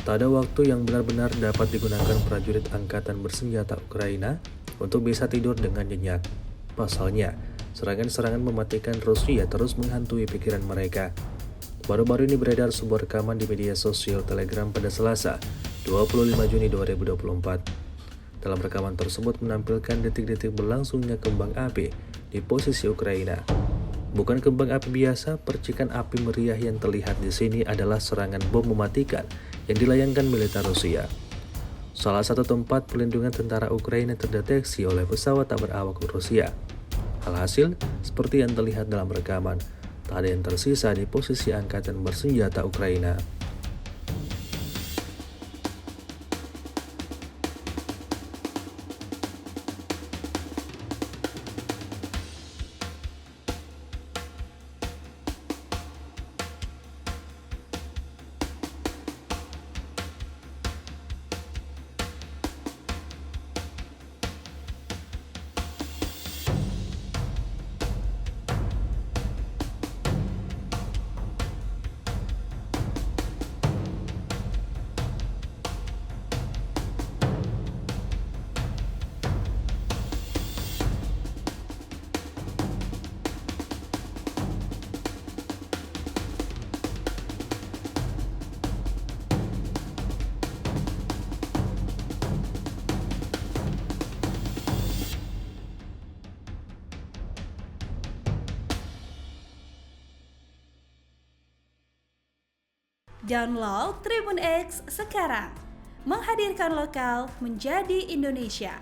Tak ada waktu yang benar-benar dapat digunakan prajurit angkatan bersenjata Ukraina untuk bisa tidur dengan nyenyak. Pasalnya, serangan-serangan mematikan Rusia terus menghantui pikiran mereka. Baru-baru ini beredar sebuah rekaman di media sosial Telegram pada Selasa, 25 Juni 2024. Dalam rekaman tersebut menampilkan detik-detik berlangsungnya kembang api di posisi Ukraina. Bukan kembang api biasa, percikan api meriah yang terlihat di sini adalah serangan bom mematikan yang dilayangkan militer Rusia. Salah satu tempat pelindungan tentara Ukraina terdeteksi oleh pesawat tak berawak Rusia. Alhasil, seperti yang terlihat dalam rekaman, tak ada yang tersisa di posisi angkatan bersenjata Ukraina. Download Tribun X sekarang, menghadirkan lokal menjadi Indonesia.